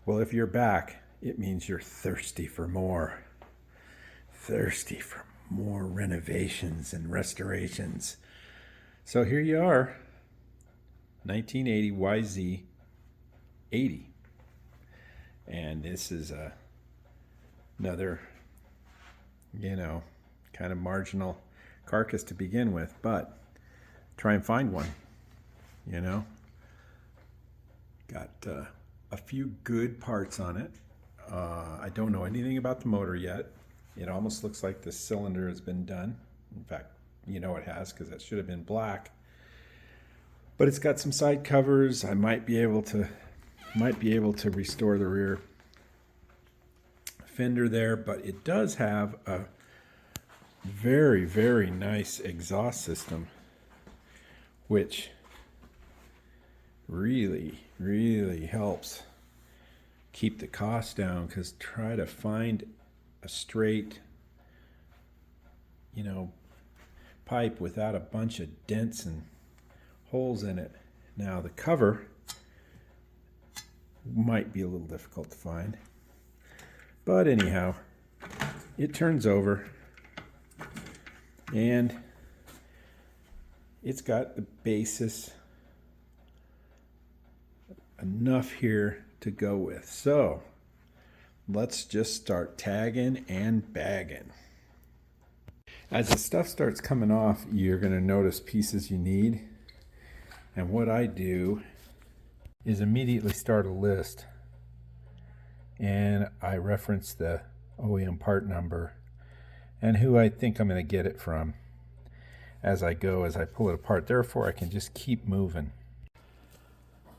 Well, if you're back, it means you're thirsty for more. Thirsty for more renovations and restorations. So here you are, 1980 YZ80. And this is another, kind of marginal carcass to begin with, but try and find one, Got a few good parts on it. I don't know anything about the motor yet. It almost looks like the cylinder has been done. In fact, it has, because it should have been black. But it's got some side covers. I might be able to restore the rear fender there, but it does have a very, very nice exhaust system, which really, really helps keep the cost down, because try to find a straight, pipe without a bunch of dents and holes in it. Now the cover might be a little difficult to find, but anyhow, it turns over and it's got the basis enough here to go with. So let's just start tagging and bagging. As the stuff starts coming off, you're going to notice pieces you need. And what I do is immediately start a list. And I reference the OEM part number and who I think I'm going to get it from as I go, as I pull it apart. Therefore, I can just keep moving.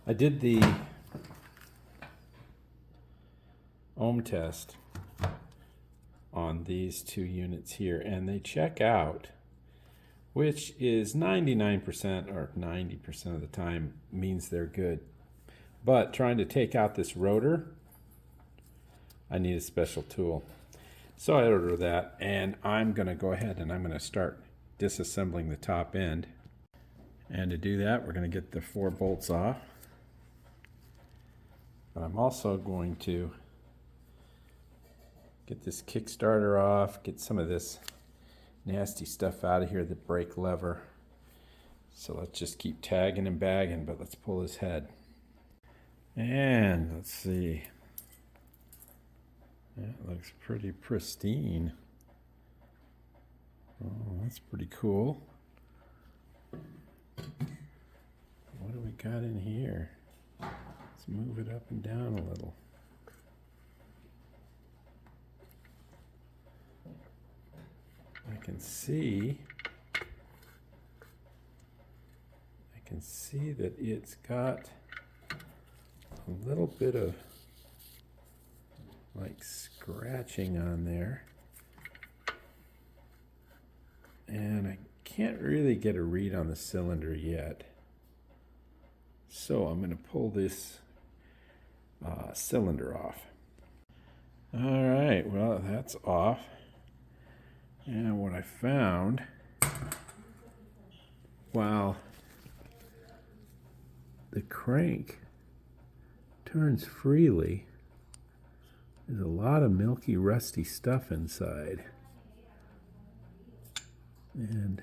I did the ohm test on these two units here, and they check out, which is 99% or 90% of the time means they're good. But trying to take out this rotor, I need a special tool. So I ordered that, and I'm going to go ahead and I'm going to start disassembling the top end. And to do that, we're going to get the 4 bolts off. But I'm also going to get this Kickstarter off, get some of this nasty stuff out of here, the brake lever. So let's just keep tagging and bagging, but let's pull his head. And let's see. That looks pretty pristine. Oh, that's pretty cool. What do we got in here? Let's move it up and down a little. I can see that it's got a little bit of like scratching on there, and I can't really get a read on the cylinder yet, so I'm going to pull this cylinder off. All right, well, that's off. And what I found, while the crank turns freely, there's a lot of milky, rusty stuff inside. And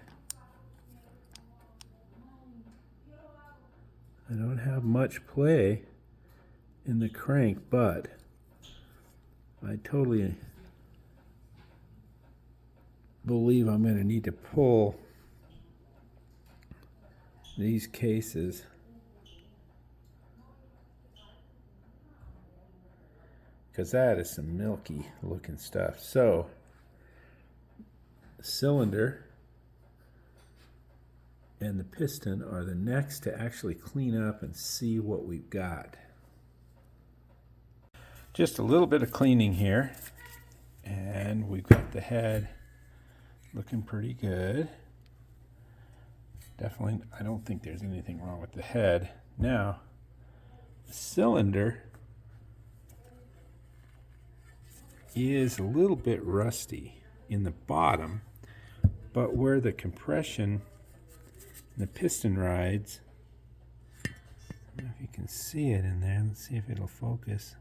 I don't have much play in the crank, but I totally believe I'm going to need to pull these cases because that is some milky looking stuff. So the cylinder and the piston are the next to actually clean up and see what we've got. Just a little bit of cleaning here, and we've got the head looking pretty good. Definitely, I don't think there's anything wrong with the head. Now, the cylinder is a little bit rusty in the bottom, but where the compression and the piston rides, I don't know if you can see it in there. Let's see if it'll focus.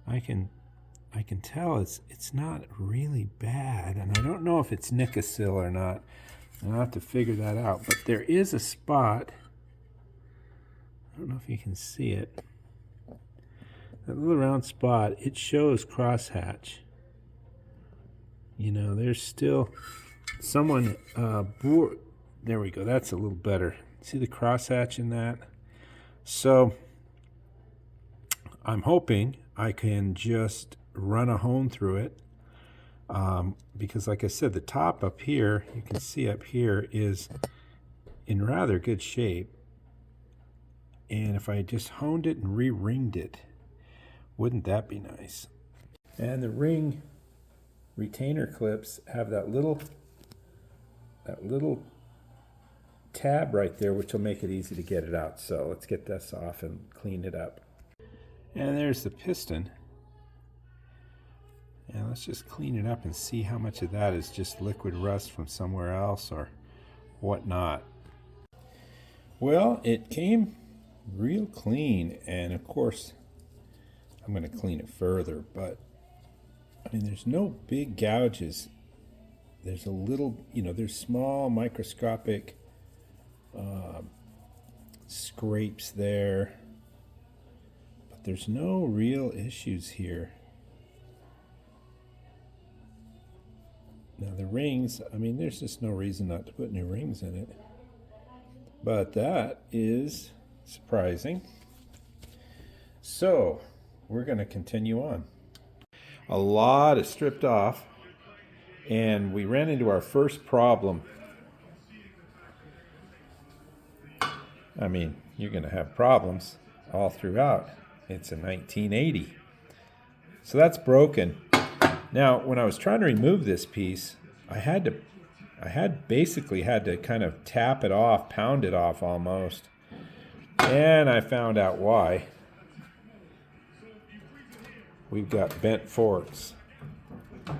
I can tell it's not really bad, and I don't know if it's Nicosil or not. I'll have to figure that out. But there is a spot. I don't know if you can see it. That little round spot, it shows crosshatch. You know, there's still someone there we go. That's a little better. See the crosshatch in that? So I'm hoping I can just run a hone through it, because like I said, the top up here, you can see up here, is in rather good shape. And if I just honed it and re-ringed it, wouldn't that be nice? And the ring retainer clips have that little tab right there, which will make it easy to get it out. So let's get this off and clean it up. And there's the piston. And let's just clean it up and see how much of that is just liquid rust from somewhere else or whatnot. Well, it came real clean, and of course I'm going to clean it further, but I mean, there's no big gouges. There's a little, there's small microscopic scrapes there, but there's no real issues here. Now the rings, I mean, there's just no reason not to put new rings in it, but that is surprising. So we're going to continue on. A lot is stripped off, and we ran into our first problem. I mean, you're going to have problems all throughout. It's a 1980. So that's broken. Now, when I was trying to remove this piece, I basically had to kind of tap it off, pound it off almost. And I found out why. We've got bent forks. I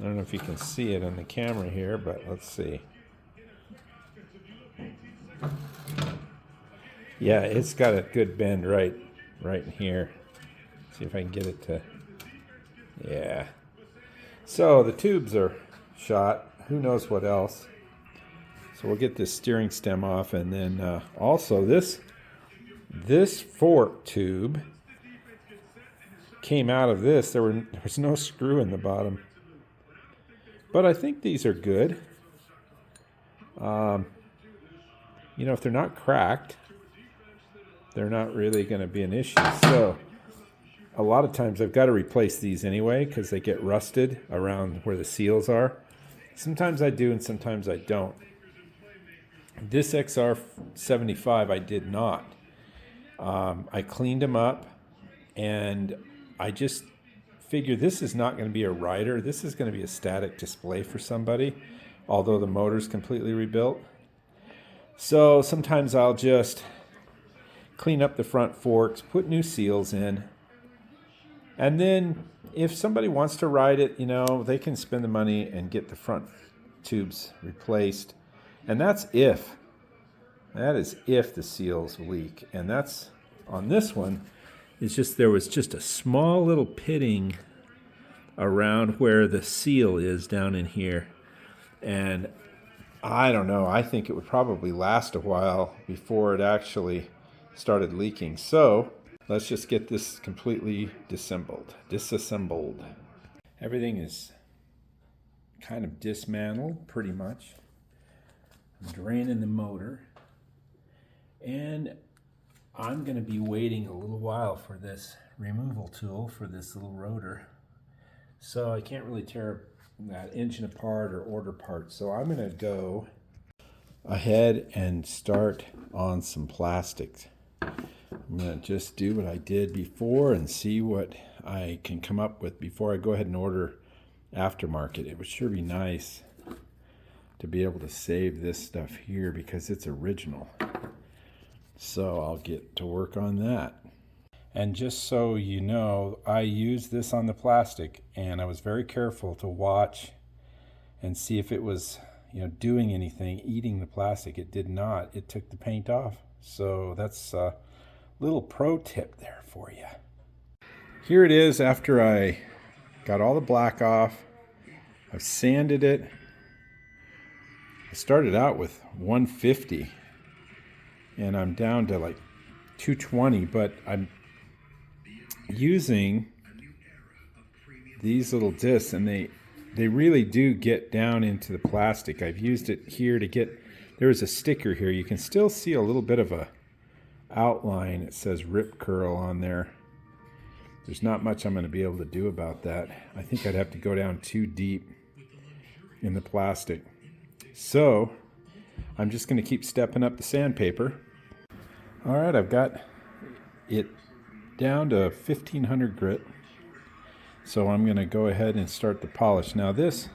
don't know if you can see it on the camera here, but let's see. Yeah, it's got a good bend right in here. See if I can get it to, yeah. So the tubes are shot. Who knows what else? So we'll get this steering stem off, and then also this fork tube came out of this. There's no screw in the bottom, but I think these are good. If they're not cracked, they're not really going to be an issue. So a lot of times I've got to replace these anyway because they get rusted around where the seals are. Sometimes I do and sometimes I don't. This XR75 I did not. I cleaned them up, and I just figured this is not going to be a rider. This is going to be a static display for somebody, although the motor's completely rebuilt. So sometimes I'll just clean up the front forks, put new seals in, and then if somebody wants to ride it, they can spend the money and get the front tubes replaced. And that is if the seals leak. And that's on this one. It's just there was just a small little pitting around where the seal is down in here. And I don't know, I think it would probably last a while before it actually started leaking. So let's just get this completely disassembled. Everything is kind of dismantled pretty much. I'm draining the motor, and I'm going to be waiting a little while for this removal tool for this little rotor. So I can't really tear that engine apart or order parts. So I'm going to go ahead and start on some plastics. I'm going to just do what I did before and see what I can come up with before I go ahead and order aftermarket. It would sure be nice to be able to save this stuff here because it's original. So I'll get to work on that. And just so you know, I used this on the plastic, and I was very careful to watch and see if it was, doing anything, eating the plastic. It did not. It took the paint off. So that's a little pro tip there for you. here it is after I got all the black off. I've sanded it. I started out with 150 and I'm down to like 220, but I'm using these little discs and they really do get down into the plastic. I've used it here to get, there's a sticker here. You can still see a little bit of a outline. It says Rip Curl on there. There's not much I'm going to be able to do about that. I think I'd have to go down too deep in the plastic. So I'm just going to keep stepping up the sandpaper. All right, I've got it down to 1500 grit. So I'm going to go ahead and start the polish. Now this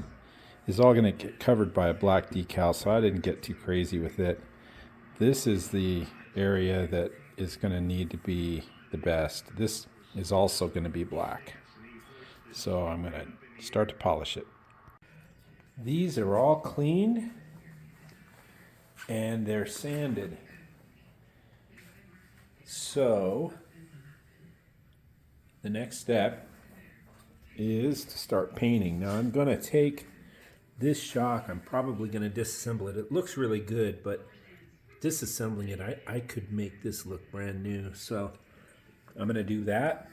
is all going to get covered by a black decal, so I didn't get too crazy with it. This is the area that is going to need to be the best. This is also going to be black. So I'm going to start to polish it. These are all cleaned and they're sanded. So the next step is to start painting. Now I'm going to take this shock, I'm probably going to disassemble it. It looks really good, but disassembling it, I could make this look brand new. So I'm going to do that.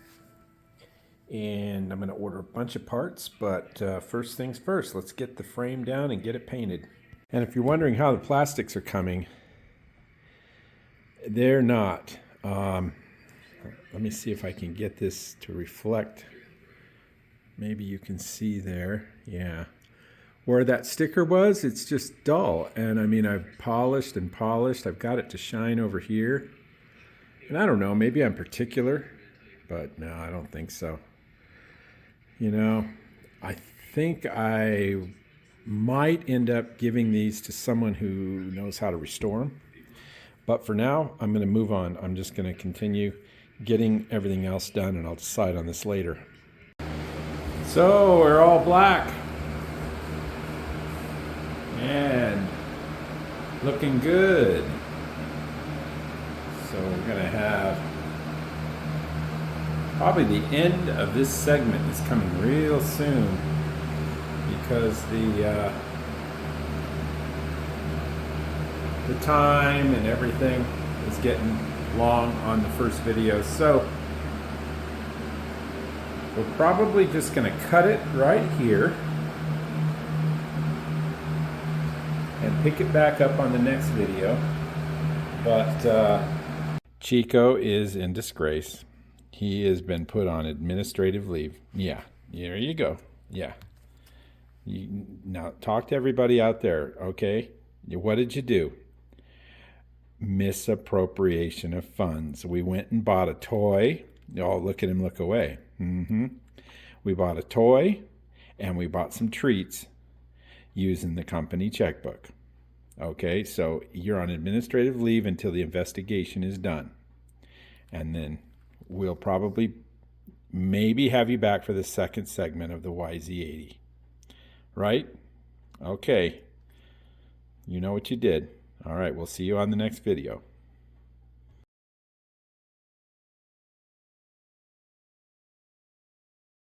And I'm going to order a bunch of parts, but first things first, let's get the frame down and get it painted. And if you're wondering how the plastics are coming, they're not. Let me see if I can get this to reflect. Maybe you can see there. Yeah. Where that sticker was, it's just dull. And I mean, I've polished and polished. I've got it to shine over here. And I don't know, maybe I'm particular, but no, I don't think so. You know, I think I might end up giving these to someone who knows how to restore them. But for now, I'm going to move on. I'm just going to continue getting everything else done, and I'll decide on this later. So we're all black. And looking good. So we're going to have probably the end of this segment is coming real soon because the time and everything is getting long on the first video. So we're probably just going to cut it right here and pick it back up on the next video. But Chico is in disgrace. He has been put on administrative leave. Yeah, there you go. Yeah. Now talk to everybody out there, okay? What did you do? Misappropriation of funds. We went and bought a toy. Oh, look at him look away. We bought a toy and we bought some treats using the company checkbook. Okay, so you're on administrative leave until the investigation is done. And then we'll probably maybe have you back for the second segment of the YZ80. Right? Okay. You know what you did. All right, we'll see you on the next video.